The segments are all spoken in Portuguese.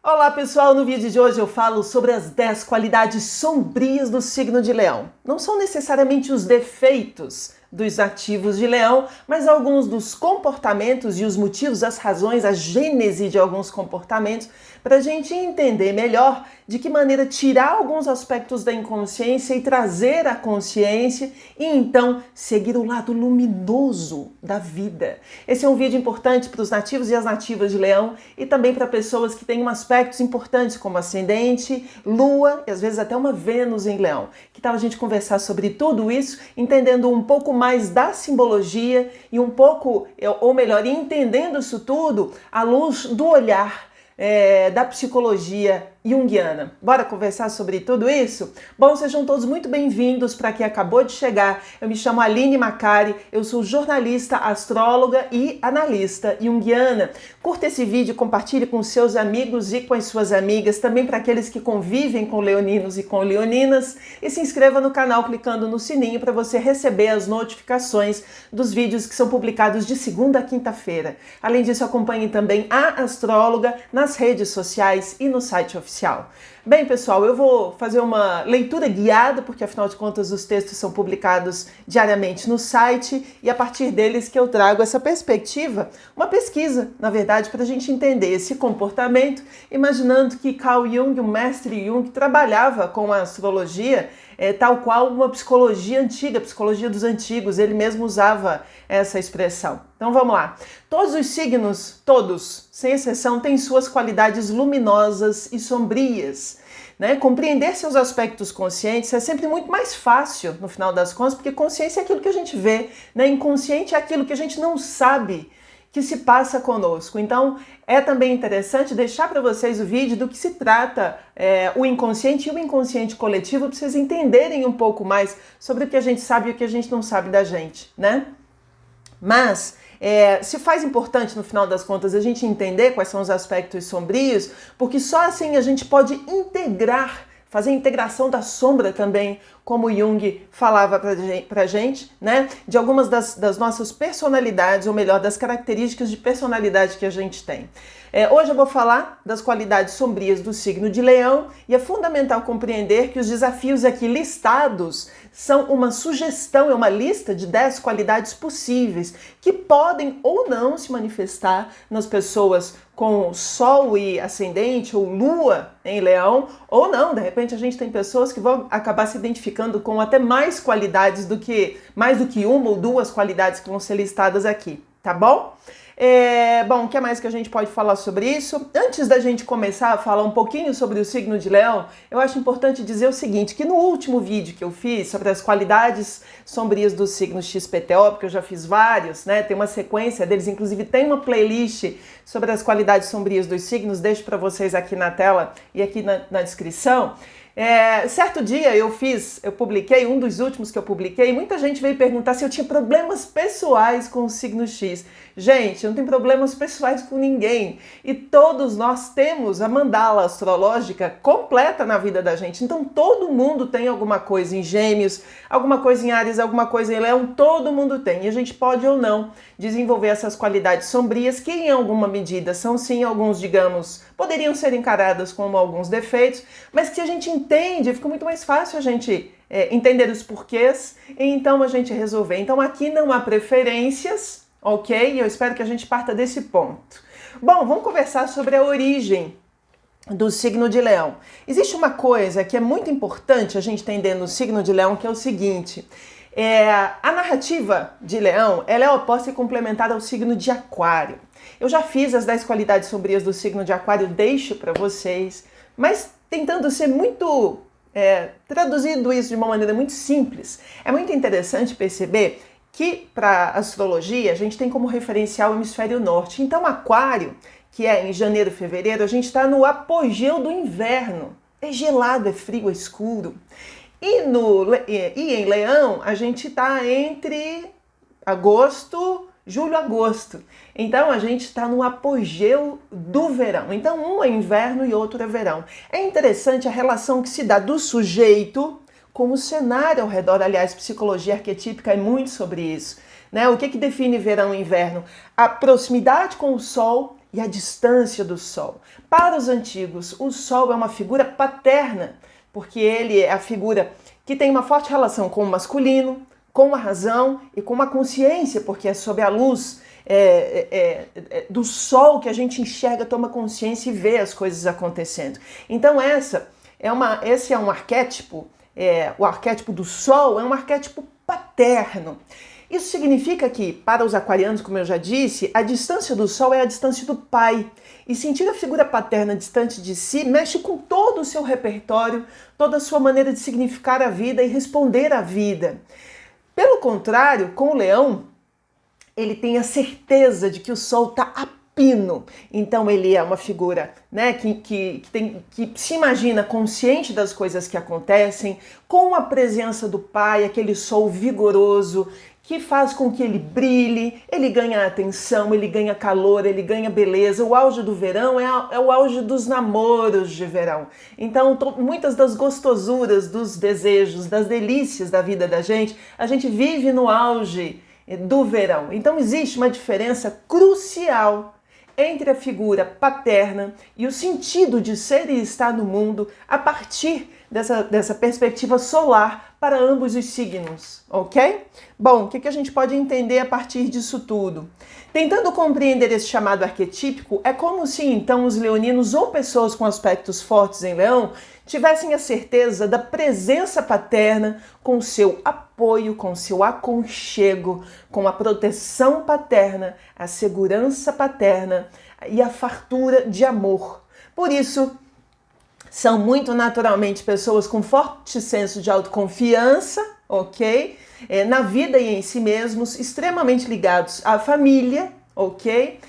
Olá pessoal, no vídeo de hoje eu falo sobre as 10 qualidades sombrias do signo de Leão. Não são necessariamente os defeitos dos nativos de Leão, mas alguns dos comportamentos e os motivos, as razões, a gênese de alguns comportamentos, para a gente entender melhor de que maneira tirar alguns aspectos da inconsciência e trazer a consciência e então seguir o lado luminoso da vida. Esse é um vídeo importante para os nativos e as nativas de Leão e também para pessoas que têm aspectos importantes como ascendente, lua e às vezes até uma Vênus em Leão. Que tal a gente conversar sobre tudo isso, entendendo um pouco mais da simbologia e um pouco, ou melhor, entendendo isso tudo à luz do olhar da psicologia junguiana. Bora conversar sobre tudo isso? Bom, sejam todos muito bem-vindos para quem acabou de chegar. Eu me chamo Aline Macari, eu sou jornalista, astróloga e analista junguiana. Curta esse vídeo, compartilhe com seus amigos e com as suas amigas, também para aqueles que convivem com leoninos e com leoninas, e se inscreva no canal clicando no sininho para você receber as notificações dos vídeos que são publicados de segunda a quinta-feira. Além disso, acompanhe também a astróloga nas redes sociais e no site oficial. Bem, pessoal, eu vou fazer uma leitura guiada, porque afinal de contas os textos são publicados diariamente no site e a partir deles que eu trago essa perspectiva, uma pesquisa, na verdade, para a gente entender esse comportamento, imaginando que Carl Jung, o mestre Jung, trabalhava com a astrologia tal qual uma psicologia antiga, psicologia dos antigos, ele mesmo usava essa expressão. Então vamos lá. Todos os signos, todos, sem exceção, têm suas qualidades luminosas e sombrias. Compreender seus aspectos conscientes é sempre muito mais fácil, no final das contas, porque consciência é aquilo que a gente vê, inconsciente é aquilo que a gente não sabe que se passa conosco. Então, é também interessante deixar para vocês o vídeo do que se trata o inconsciente e o inconsciente coletivo, para vocês entenderem um pouco mais sobre o que a gente sabe e o que a gente não sabe da gente, Mas se faz importante, no final das contas, a gente entender quais são os aspectos sombrios, porque só assim a gente pode integrar, fazer a integração da sombra também, como Jung falava pra gente, de algumas das nossas personalidades, ou melhor, das características de personalidade que a gente tem. Hoje eu vou falar das qualidades sombrias do signo de Leão e é fundamental compreender que os desafios aqui listados são uma sugestão, é uma lista de 10 qualidades possíveis que podem ou não se manifestar nas pessoas com Sol e Ascendente ou Lua em Leão, ou não, de repente a gente tem pessoas que vão acabar se identificando com até mais qualidades mais do que uma ou duas qualidades que vão ser listadas aqui, tá bom? Bom, o que mais que a gente pode falar sobre isso? Antes da gente começar a falar um pouquinho sobre o signo de Leão, eu acho importante dizer o seguinte, que no último vídeo que eu fiz sobre as qualidades sombrias do signo XPTO, porque eu já fiz vários, tem uma sequência deles, inclusive tem uma playlist sobre as qualidades sombrias dos signos, deixo para vocês aqui na tela e aqui na descrição. Certo dia eu publiquei, um dos últimos que eu publiquei, muita gente veio perguntar se eu tinha problemas pessoais com o signo X. Gente, eu não tenho problemas pessoais com ninguém. E todos nós temos a mandala astrológica completa na vida da gente. Então todo mundo tem alguma coisa em Gêmeos, alguma coisa em Áries, alguma coisa em Leão, todo mundo tem. E a gente pode ou não desenvolver essas qualidades sombrias que em alguma medida são sim alguns, digamos, poderiam ser encaradas como alguns defeitos, mas que a gente entende, fica muito mais fácil a gente entender os porquês e então a gente resolver. Então aqui não há preferências, ok? Eu espero que a gente parta desse ponto. Bom, vamos conversar sobre a origem do signo de Leão. Existe uma coisa que é muito importante a gente entender no signo de Leão, que é o seguinte: a narrativa de Leão, ela é oposta e complementar ao signo de Aquário. Eu já fiz as 10 qualidades sombrias do signo de Aquário, deixo para vocês, mas tentando ser muito, traduzindo isso de uma maneira muito simples, é muito interessante perceber que para a astrologia a gente tem como referencial o hemisfério norte. Então Aquário, que é em janeiro, fevereiro, a gente está no apogeu do inverno. É gelado, é frio, é escuro. E em Leão a gente está entre julho, agosto. Então a gente está no apogeu do verão. Então um é inverno e outro é verão. É interessante a relação que se dá do sujeito com o cenário ao redor. Aliás, psicologia arquetípica é muito sobre isso. O que define verão e inverno? A proximidade com o Sol e a distância do Sol. Para os antigos, o Sol é uma figura paterna, porque ele é a figura que tem uma forte relação com o masculino, com a razão e com a consciência, porque é sob a luz do Sol que a gente enxerga, toma consciência e vê as coisas acontecendo. Então esse é um arquétipo, o arquétipo do Sol é um arquétipo paterno. Isso significa que, para os aquarianos, como eu já disse, a distância do Sol é a distância do pai. E sentir a figura paterna distante de si mexe com todo o seu repertório, toda a sua maneira de significar a vida e responder à vida. Pelo contrário, com o leão, ele tem a certeza de que o Sol está a pino. Então ele é uma figura, né, que se imagina consciente das coisas que acontecem, com a presença do pai, aquele Sol vigoroso, que faz com que ele brilhe, ele ganha atenção, ele ganha calor, ele ganha beleza. O auge do verão é o auge dos namoros de verão. Então, muitas das gostosuras, dos desejos, das delícias da vida da gente, a gente vive no auge do verão. Então, existe uma diferença crucial entre a figura paterna e o sentido de ser e estar no mundo a partir dessa perspectiva solar para ambos os signos, ok? Bom, o que a gente pode entender a partir disso tudo? Tentando compreender esse chamado arquetípico, é como se então os leoninos ou pessoas com aspectos fortes em leão tivessem a certeza da presença paterna com o seu apoio, com o seu aconchego, com a proteção paterna, a segurança paterna e a fartura de amor. Por isso, são muito naturalmente pessoas com forte senso de autoconfiança, ok? Na vida e em si mesmos, extremamente ligados à família, ok?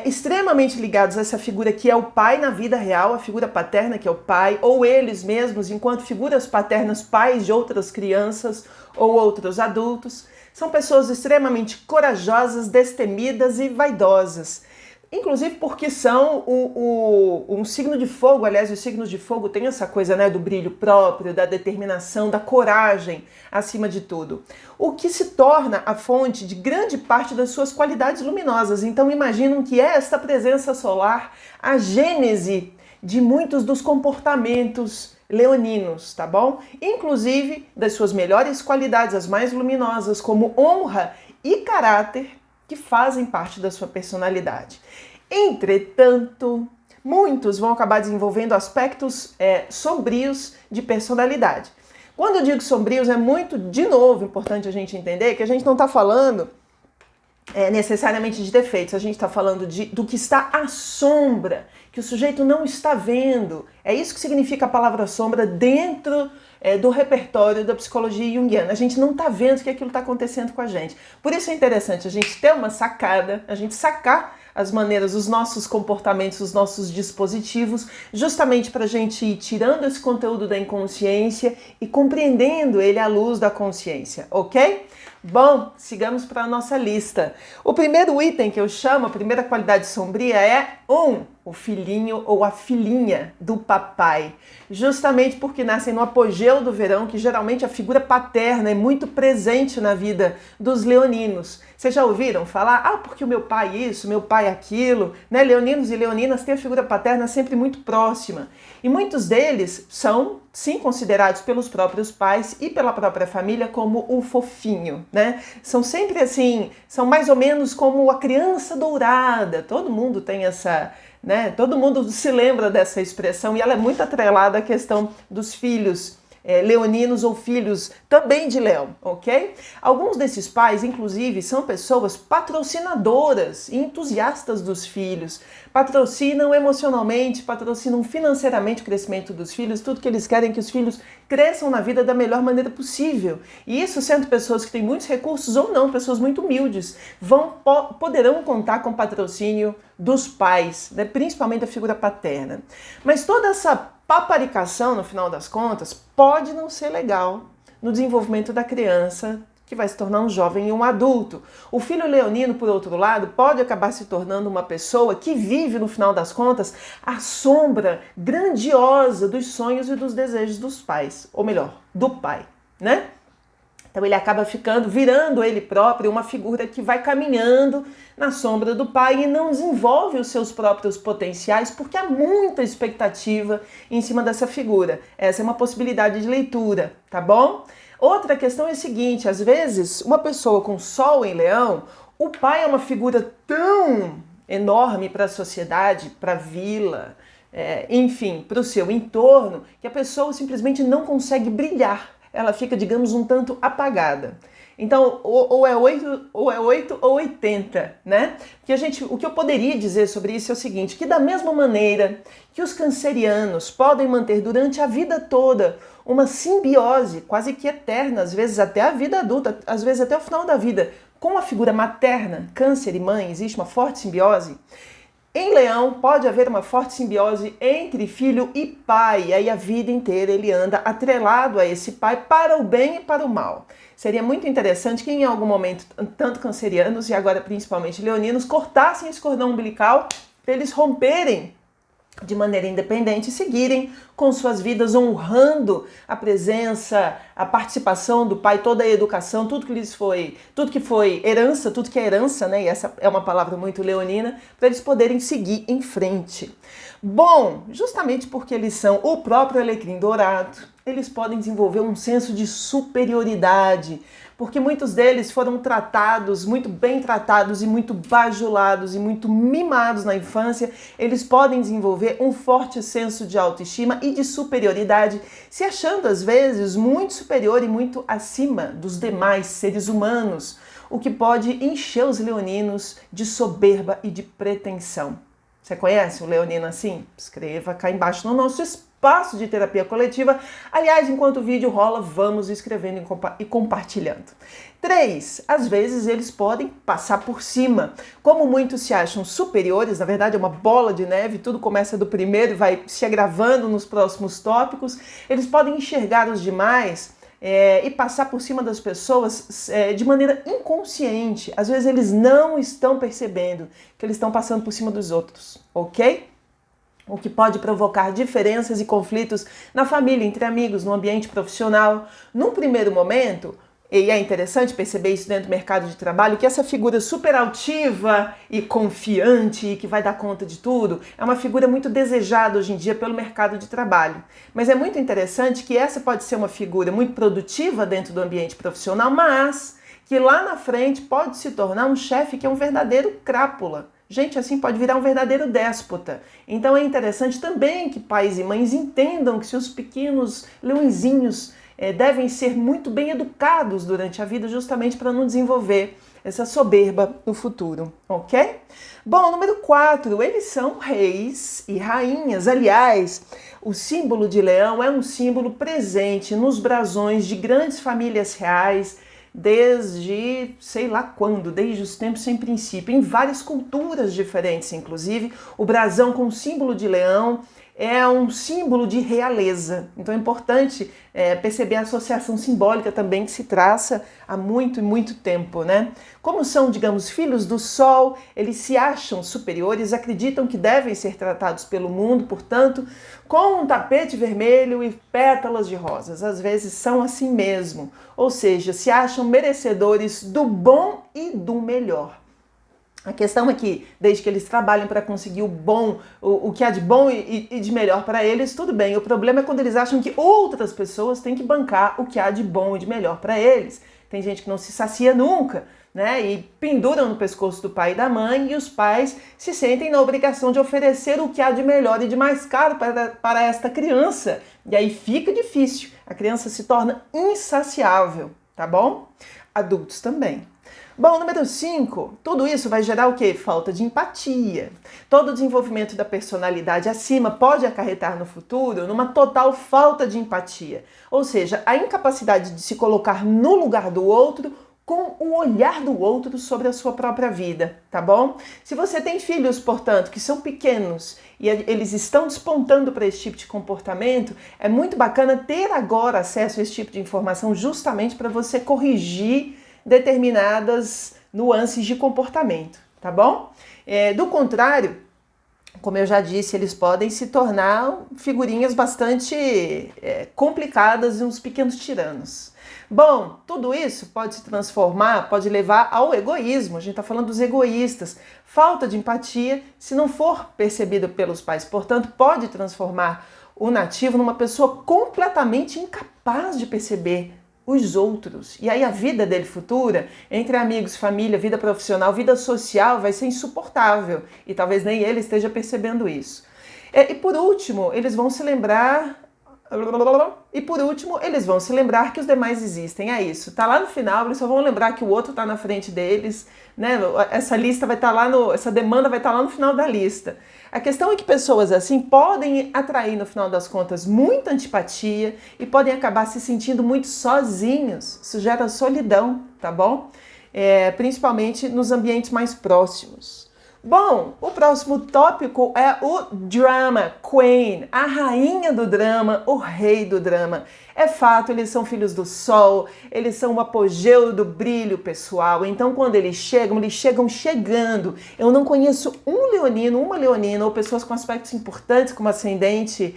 Extremamente ligados a essa figura que é o pai na vida real, a figura paterna que é o pai, ou eles mesmos enquanto figuras paternas, pais de outras crianças ou outros adultos. São pessoas extremamente corajosas, destemidas e vaidosas. Inclusive porque são um signo de fogo, aliás, os signos de fogo têm essa coisa, né, do brilho próprio, da determinação, da coragem, acima de tudo. O que se torna a fonte de grande parte das suas qualidades luminosas. Então imaginam que é esta presença solar a gênese de muitos dos comportamentos leoninos, tá bom? Inclusive das suas melhores qualidades, as mais luminosas, como honra e caráter, que fazem parte da sua personalidade. Entretanto, muitos vão acabar desenvolvendo aspectos sombrios de personalidade. Quando eu digo sombrios, é muito, de novo, importante a gente entender que a gente não está falando necessariamente de defeitos, a gente está falando do que está à sombra, que o sujeito não está vendo. É isso que significa a palavra sombra dentro do repertório da psicologia junguiana. A gente não está vendo que aquilo está acontecendo com a gente. Por isso é interessante a gente ter uma sacada, a gente sacar as maneiras, os nossos comportamentos, os nossos dispositivos, justamente para a gente ir tirando esse conteúdo da inconsciência e compreendendo ele à luz da consciência, ok? Bom, sigamos para a nossa lista. O primeiro item que eu chamo, a primeira qualidade sombria é o filhinho ou a filhinha do papai. Justamente porque nascem no apogeu do verão, que geralmente a figura paterna é muito presente na vida dos leoninos. Vocês já ouviram falar? Porque o meu pai isso, meu pai aquilo, né? Leoninos e leoninas têm a figura paterna sempre muito próxima. E muitos deles são, sim, considerados pelos próprios pais e pela própria família como o fofinho, né? São sempre assim, são mais ou menos como a criança dourada. Todo mundo tem essa, né? Todo mundo se lembra dessa expressão e ela é muito atrelada à questão dos filhos leoninos ou filhos também de leão, ok? Alguns desses pais, inclusive, são pessoas patrocinadoras e entusiastas dos filhos, patrocinam emocionalmente, patrocinam financeiramente o crescimento dos filhos, tudo que eles querem é que os filhos cresçam na vida da melhor maneira possível. E isso sendo pessoas que têm muitos recursos ou não, pessoas muito humildes, poderão contar com patrocínio dos pais, né? Principalmente da figura paterna. Mas toda essa paparicação, no final das contas, pode não ser legal no desenvolvimento da criança que vai se tornar um jovem e um adulto. O filho leonino, por outro lado, pode acabar se tornando uma pessoa que vive, no final das contas, a sombra grandiosa dos sonhos e dos desejos dos pais, ou melhor, do pai, né? Então ele acaba virando ele próprio uma figura que vai caminhando na sombra do pai e não desenvolve os seus próprios potenciais porque há muita expectativa em cima dessa figura. Essa é uma possibilidade de leitura, tá bom? Outra questão é a seguinte, às vezes uma pessoa com Sol em Leão, o pai é uma figura tão enorme para a sociedade, para a vila, enfim, para o seu entorno, que a pessoa simplesmente não consegue brilhar. Ela fica, digamos, um tanto apagada. Então, ou é 8 ou 80, né? Porque o que eu poderia dizer sobre isso é o seguinte, que da mesma maneira que os cancerianos podem manter durante a vida toda uma simbiose quase que eterna, às vezes até a vida adulta, às vezes até o final da vida, com a figura materna, câncer e mãe, existe uma forte simbiose. Em Leão pode haver uma forte simbiose entre filho e pai, e aí a vida inteira ele anda atrelado a esse pai para o bem e para o mal. Seria muito interessante que em algum momento, tanto cancerianos e agora principalmente leoninos, cortassem esse cordão umbilical para eles romperem de maneira independente e seguirem com suas vidas honrando a presença, a participação do pai, toda a educação, tudo que foi herança, tudo que é herança, né? E essa é uma palavra muito leonina, para eles poderem seguir em frente. Bom, justamente porque eles são o próprio alecrim dourado, eles podem desenvolver um senso de superioridade, porque muitos deles foram tratados, muito bem tratados e muito bajulados e muito mimados na infância, eles podem desenvolver um forte senso de autoestima e de superioridade, se achando às vezes muito superior e muito acima dos demais seres humanos, o que pode encher os leoninos de soberba e de pretensão. Você conhece um leonino assim? Escreva cá embaixo no nosso espaço de terapia coletiva. Aliás, enquanto o vídeo rola, vamos escrevendo e compartilhando. 3. Às vezes eles podem passar por cima. Como muitos se acham superiores, na verdade é uma bola de neve, tudo começa do primeiro e vai se agravando nos próximos tópicos, eles podem enxergar os demais e passar por cima das pessoas de maneira inconsciente. Às vezes eles não estão percebendo que eles estão passando por cima dos outros, ok? O que pode provocar diferenças e conflitos na família, entre amigos, no ambiente profissional. Num primeiro momento, e é interessante perceber isso dentro do mercado de trabalho, que essa figura super altiva e confiante e que vai dar conta de tudo, é uma figura muito desejada hoje em dia pelo mercado de trabalho. Mas é muito interessante que essa pode ser uma figura muito produtiva dentro do ambiente profissional, mas que lá na frente pode se tornar um chefe que é um verdadeiro crápula. Gente assim pode virar um verdadeiro déspota. Então é interessante também que pais e mães entendam que seus pequenos leõezinhos devem ser muito bem educados durante a vida, justamente para não desenvolver essa soberba no futuro, ok? Bom, número 4, eles são reis e rainhas. Aliás, o símbolo de leão é um símbolo presente nos brasões de grandes famílias reais, desde sei lá quando, desde os tempos sem princípio, em várias culturas diferentes, inclusive. O brasão com o símbolo de leão é um símbolo de realeza. Então é importante perceber a associação simbólica também que se traça há muito e muito tempo, né? Como são, digamos, filhos do sol, eles se acham superiores, acreditam que devem ser tratados pelo mundo, portanto, com um tapete vermelho e pétalas de rosas. Às vezes são assim mesmo, ou seja, se acham merecedores do bom e do melhor. A questão é que, desde que eles trabalham para conseguir o bom, o que há de bom e de melhor para eles, tudo bem. O problema é quando eles acham que outras pessoas têm que bancar o que há de bom e de melhor para eles. Tem gente que não se sacia nunca, né? E penduram no pescoço do pai e da mãe, e os pais se sentem na obrigação de oferecer o que há de melhor e de mais caro para esta criança. E aí fica difícil, a criança se torna insaciável, tá bom? Adultos também. Bom, número 5, tudo isso vai gerar o quê? Falta de empatia. Todo o desenvolvimento da personalidade acima pode acarretar no futuro numa total falta de empatia. Ou seja, a incapacidade de se colocar no lugar do outro com o olhar do outro sobre a sua própria vida, tá bom? Se você tem filhos, portanto, que são pequenos e eles estão despontando para esse tipo de comportamento, é muito bacana ter agora acesso a esse tipo de informação justamente para você corrigir determinadas nuances de comportamento, tá bom? Do contrário, como eu já disse, eles podem se tornar figurinhas bastante complicadas e uns pequenos tiranos. Bom, tudo isso pode se transformar, pode levar ao egoísmo. A gente está falando dos egoístas. Falta de empatia, se não for percebido pelos pais, portanto, pode transformar o nativo numa pessoa completamente incapaz de perceber os outros. E aí a vida dele futura, entre amigos, família, vida profissional, vida social, vai ser insuportável. E talvez nem ele esteja percebendo isso. E por último, eles vão se lembrar que os demais existem. É isso. Tá lá no final, eles só vão lembrar que o outro tá na frente deles, né? Essa lista vai estar essa demanda vai estar lá no final da lista. A questão é que pessoas assim podem atrair, no final das contas, muita antipatia e podem acabar se sentindo muito sozinhos. Isso gera solidão, tá bom? Principalmente nos ambientes mais próximos. Bom, o próximo tópico é o drama queen, a rainha do drama, o rei do drama. É fato, eles são filhos do sol, eles são o apogeu do brilho pessoal. Então, quando eles chegam chegando. Eu não conheço um leonino, uma leonina ou pessoas com aspectos importantes como ascendente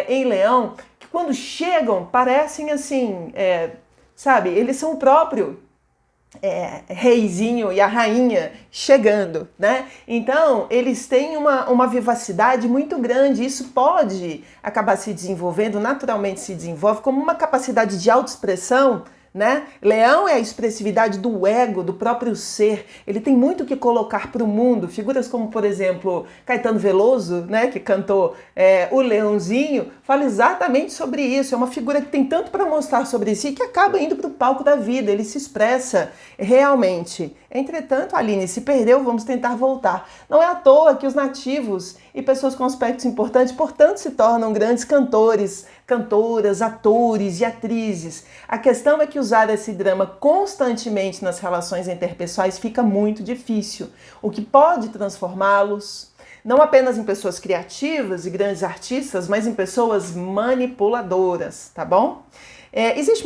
em leão, que quando chegam parecem assim, sabe, eles são o próprio reizinho e a rainha chegando, né? Então, eles têm uma vivacidade muito grande. Isso pode acabar se desenvolvendo, naturalmente se desenvolve, como uma capacidade de autoexpressão, né? Leão é a expressividade do ego, do próprio ser. Ele tem muito o que colocar para o mundo. Figuras como, por exemplo, Caetano Veloso, né, que cantou O Leãozinho, fala exatamente sobre isso. É uma figura que tem tanto para mostrar sobre si que acaba indo para o palco da vida. Ele se expressa realmente. Entretanto, Aline, se perdeu, vamos tentar voltar. Não é à toa que os nativos e pessoas com aspectos importantes, portanto, se tornam grandes cantores, cantoras, atores e atrizes. A questão é que usar esse drama constantemente nas relações interpessoais fica muito difícil, o que pode transformá-los não apenas em pessoas criativas e grandes artistas, mas em pessoas manipuladoras, tá bom? Existe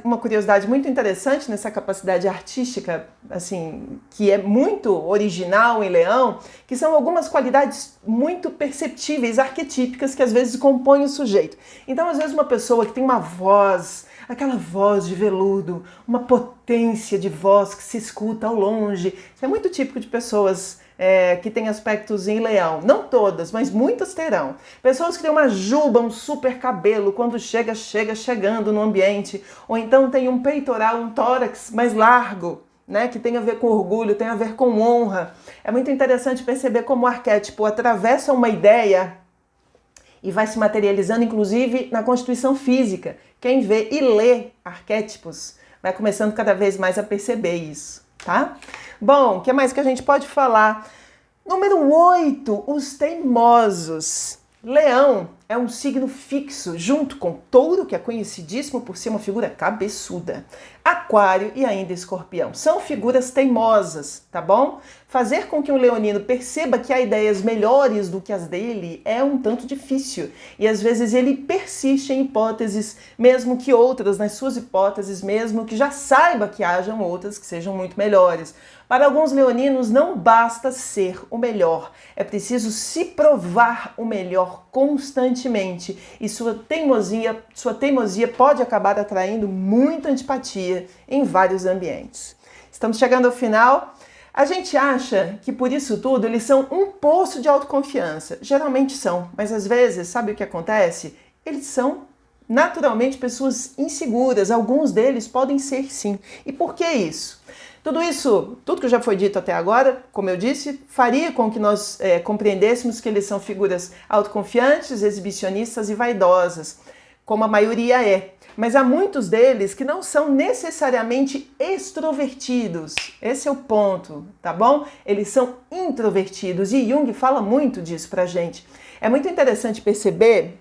uma curiosidade muito interessante nessa capacidade artística, assim, que é muito original em Leão, que são algumas qualidades muito perceptíveis, arquetípicas, que às vezes compõem o sujeito. Então, às vezes, uma pessoa que tem uma voz, aquela voz de veludo, uma potência de voz que se escuta ao longe, isso é muito típico de pessoas que tem aspectos em leão. Não todas, mas muitas terão. Pessoas que têm uma juba, um super cabelo, quando chegando no ambiente. Ou então tem um peitoral, um tórax mais largo, né, que tem a ver com orgulho, tem a ver com honra. É muito interessante perceber como o arquétipo atravessa uma ideia e vai se materializando, inclusive, na constituição física. Quem vê e lê arquétipos vai começando cada vez mais a perceber isso, tá? Bom, o que mais que a gente pode falar? Número 8, os teimosos. Leão é um signo fixo, junto com Touro, que é conhecidíssimo por ser uma figura cabeçuda. Aquário e ainda Escorpião. São figuras teimosas, tá bom? Fazer com que um leonino perceba que há ideias melhores do que as dele é um tanto difícil. E às vezes ele persiste em hipóteses, mesmo que outras, nas suas hipóteses, mesmo que já saiba que hajam outras que sejam muito melhores. Para alguns leoninos não basta ser o melhor, é preciso se provar o melhor constantemente. E sua teimosia pode acabar atraindo muita antipatia em vários ambientes. Estamos chegando ao final. A gente acha que por isso tudo eles são um poço de autoconfiança. Geralmente são, mas às vezes, sabe o que acontece? Eles são naturalmente pessoas inseguras. Alguns deles podem ser sim. E por que isso? Tudo que já foi dito até agora, como eu disse, faria com que nós compreendêssemos que eles são figuras autoconfiantes, exibicionistas e vaidosas, como a maioria é. Mas há muitos deles que não são necessariamente extrovertidos. Esse é o ponto, tá bom? Eles são introvertidos e Jung fala muito disso pra gente. É muito interessante perceber,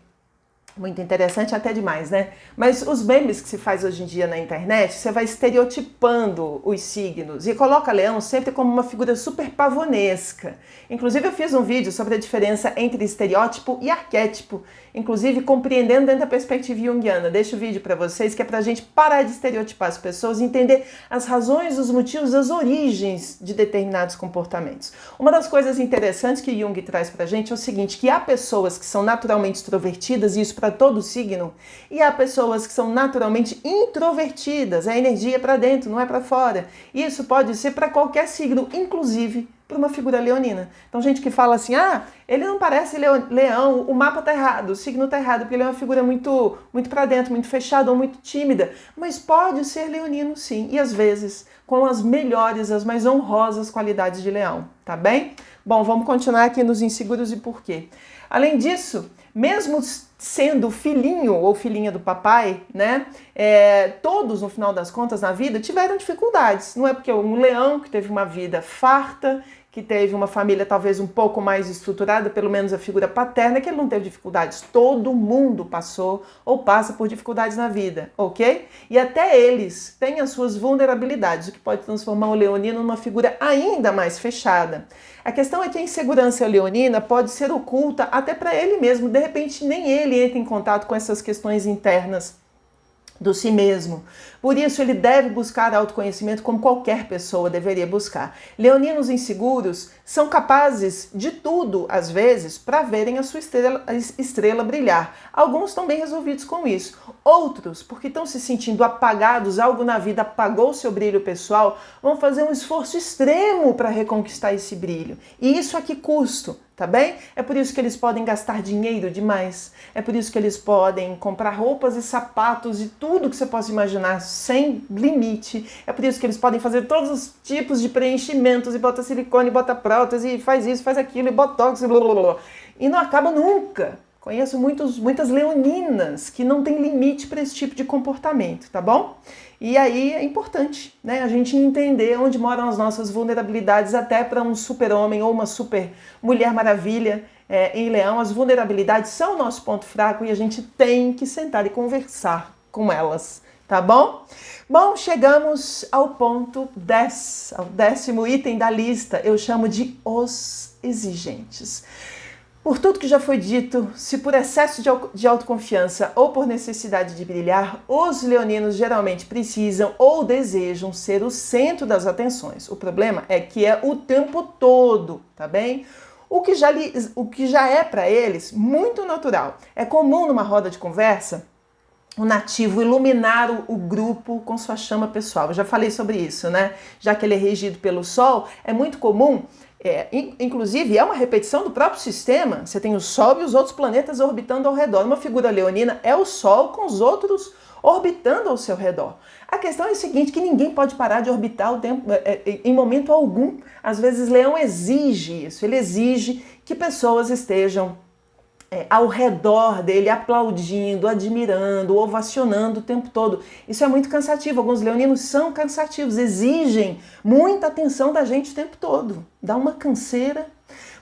muito interessante até demais, né? Mas os memes que se faz hoje em dia na internet, você vai estereotipando os signos e coloca Leão sempre como uma figura super pavonesca. Inclusive eu fiz um vídeo sobre a diferença entre estereótipo e arquétipo, inclusive compreendendo dentro da perspectiva junguiana. Deixo o vídeo para vocês que é pra gente parar de estereotipar as pessoas e entender as razões, os motivos, as origens de determinados comportamentos. Uma das coisas interessantes que Jung traz pra gente é o seguinte, que há pessoas que são naturalmente extrovertidas e isso pra para todo signo. E há pessoas que são naturalmente introvertidas, a energia é para dentro, não é para fora. E isso pode ser para qualquer signo, inclusive para uma figura leonina. Então, gente que fala assim, ele não parece leão, o mapa tá errado, o signo tá errado, porque ele é uma figura muito para dentro, muito fechada ou muito tímida. Mas pode ser leonino, sim, e às vezes com as melhores, as mais honrosas qualidades de leão, tá bem? Bom, vamos continuar aqui nos inseguros e por quê. Além disso, mesmo sendo filhinho ou filhinha do papai, né? Todos, no final das contas, na vida, tiveram dificuldades. Não é porque um leão que teve uma vida farta, que teve uma família talvez um pouco mais estruturada, pelo menos a figura paterna, que ele não teve dificuldades. Todo mundo passou ou passa por dificuldades na vida, ok? E até eles têm as suas vulnerabilidades, o que pode transformar o leonino numa figura ainda mais fechada. A questão é que a insegurança leonina pode ser oculta até para ele mesmo. De repente, nem ele entra em contato com essas questões internas do si mesmo. Por isso, ele deve buscar autoconhecimento como qualquer pessoa deveria buscar. Leoninos inseguros são capazes de tudo, às vezes, para verem a sua estrela brilhar. Alguns estão bem resolvidos com isso. Outros, porque estão se sentindo apagados, algo na vida apagou seu brilho pessoal, vão fazer um esforço extremo para reconquistar esse brilho. E isso a que custo? Tá bem? É por isso que eles podem gastar dinheiro demais. É por isso que eles podem comprar roupas e sapatos e tudo que você possa imaginar sem limite. É por isso que eles podem fazer todos os tipos de preenchimentos e bota silicone, bota prótese, e faz isso, faz aquilo, e botox e blá blá blá. E não acaba nunca. Conheço muitas leoninas que não têm limite para esse tipo de comportamento, tá bom? E aí é importante, né, a gente entender onde moram as nossas vulnerabilidades, até para um super-homem ou uma super mulher maravilha em leão. As vulnerabilidades são o nosso ponto fraco e a gente tem que sentar e conversar com elas, tá bom? Bom, chegamos ao ponto 10, ao 10º item da lista, eu chamo de os exigentes. Por tudo que já foi dito, se por excesso de autoconfiança ou por necessidade de brilhar, os leoninos geralmente precisam ou desejam ser o centro das atenções. O problema é que é o tempo todo, tá bem? O que já é para eles muito natural. É comum numa roda de conversa o nativo iluminar o grupo com sua chama pessoal. Eu já falei sobre isso, né? Já que ele é regido pelo Sol, é muito comum. Inclusive, é uma repetição do próprio sistema. Você tem o Sol e os outros planetas orbitando ao redor. Uma figura leonina é o Sol com os outros orbitando ao seu redor. A questão é a seguinte, que ninguém pode parar de orbitar o tempo, em momento algum. Às vezes, Leão exige isso. Ele exige que pessoas estejam ao redor dele, aplaudindo, admirando, ovacionando o tempo todo. Isso é muito cansativo. Alguns leoninos são cansativos, exigem muita atenção da gente o tempo todo. Dá uma canseira.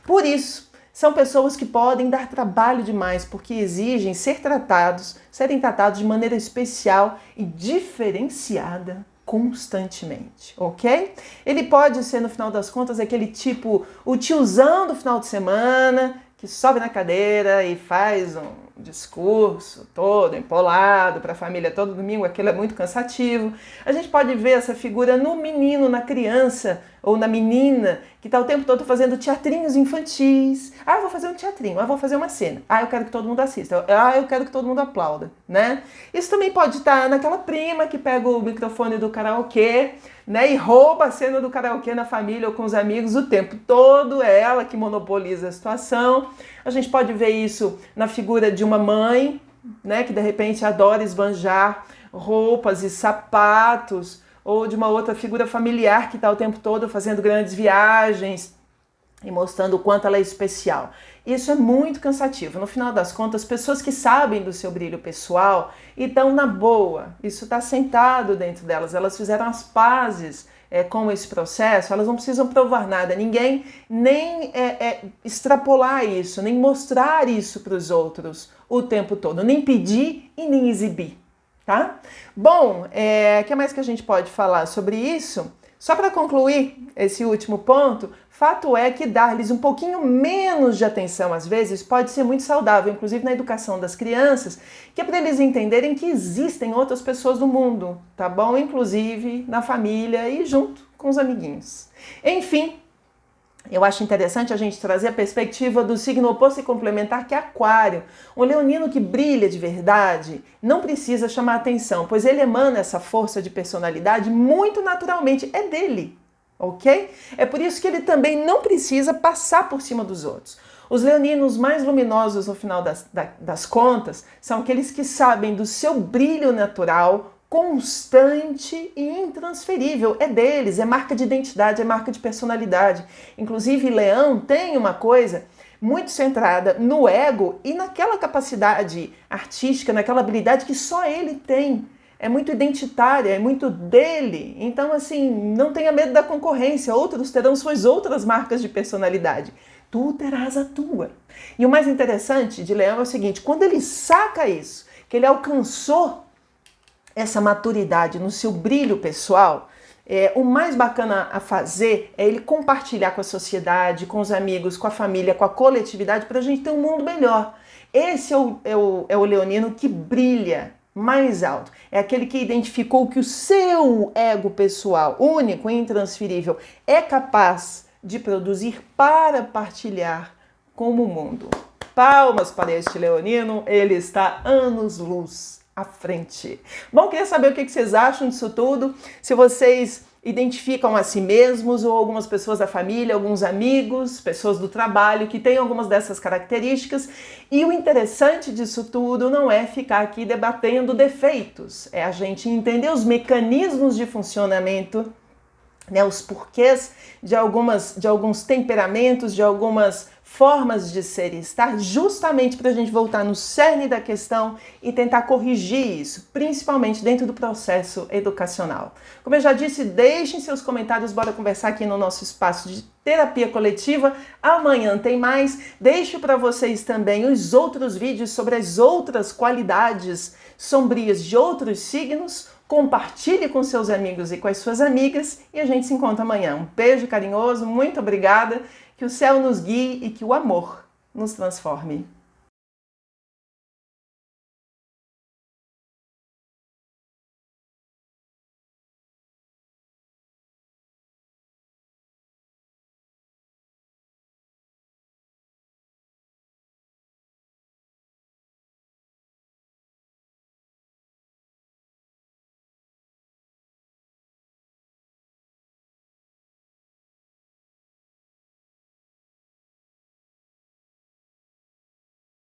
Por isso, são pessoas que podem dar trabalho demais, porque exigem serem tratados de maneira especial e diferenciada constantemente, ok? Ele pode ser, no final das contas, aquele tipo, o tiozão do final de semana, que sobe na cadeira e faz um discurso todo empolado para a família todo domingo. Aquilo é muito cansativo. A gente pode ver essa figura no menino, na criança ou na menina, que está o tempo todo fazendo teatrinhos infantis. Eu vou fazer um teatrinho, eu vou fazer uma cena. Eu quero que todo mundo assista. Eu quero que todo mundo aplauda, né? Isso também pode estar naquela prima que pega o microfone do karaokê, né, e rouba a cena do karaokê na família ou com os amigos o tempo todo. É ela que monopoliza a situação. A gente pode ver isso na figura de uma mãe, né, que de repente adora esbanjar roupas e sapatos, ou de uma outra figura familiar que está o tempo todo fazendo grandes viagens e mostrando o quanto ela é especial. Isso é muito cansativo. No final das contas, pessoas que sabem do seu brilho pessoal e estão na boa, isso está sentado dentro delas, elas fizeram as pazes com esse processo, elas não precisam provar nada, ninguém nem extrapolar isso, nem mostrar isso para os outros o tempo todo, nem pedir e nem exibir, tá? Bom, o que mais que a gente pode falar sobre isso? Só para concluir esse último ponto, fato é que dar-lhes um pouquinho menos de atenção, às vezes, pode ser muito saudável, inclusive na educação das crianças, que é para eles entenderem que existem outras pessoas no mundo, tá bom? Inclusive na família e junto com os amiguinhos. Enfim, Eu acho interessante a gente trazer a perspectiva do signo oposto e complementar, que é Aquário. Um leonino que brilha de verdade não precisa chamar atenção, pois ele emana essa força de personalidade muito naturalmente, é dele, ok? É por isso que ele também não precisa passar por cima dos outros. Os leoninos mais luminosos no final das contas são aqueles que sabem do seu brilho natural, constante e intransferível. É deles, é marca de identidade, é marca de personalidade. Inclusive, Leão tem uma coisa muito centrada no ego e naquela capacidade artística, naquela habilidade que só ele tem. É muito identitária, é muito dele. Então, assim, não tenha medo da concorrência. Outros terão suas outras marcas de personalidade. Tu terás a tua. E o mais interessante de Leão é o seguinte, quando ele saca isso, que ele alcançou essa maturidade no seu brilho pessoal, o mais bacana a fazer é ele compartilhar com a sociedade, com os amigos, com a família, com a coletividade, para a gente ter um mundo melhor. Esse é o leonino que brilha mais alto. É aquele que identificou que o seu ego pessoal, único e intransferível, é capaz de produzir para partilhar com o mundo. Palmas para este leonino, ele está anos-luz à frente. Bom, queria saber o que vocês acham disso tudo, se vocês identificam a si mesmos ou algumas pessoas da família, alguns amigos, pessoas do trabalho que têm algumas dessas características. E o interessante disso tudo não é ficar aqui debatendo defeitos, é a gente entender os mecanismos de funcionamento, né, os porquês de alguns temperamentos, de algumas formas de ser e estar, justamente para a gente voltar no cerne da questão e tentar corrigir isso, principalmente dentro do processo educacional. Como eu já disse, deixem seus comentários, bora conversar aqui no nosso espaço de terapia coletiva. Amanhã tem mais. Deixo para vocês também os outros vídeos sobre as outras qualidades sombrias de outros signos. Compartilhe com seus amigos e com as suas amigas e a gente se encontra amanhã. Um beijo carinhoso, muito obrigada, que o céu nos guie e que o amor nos transforme.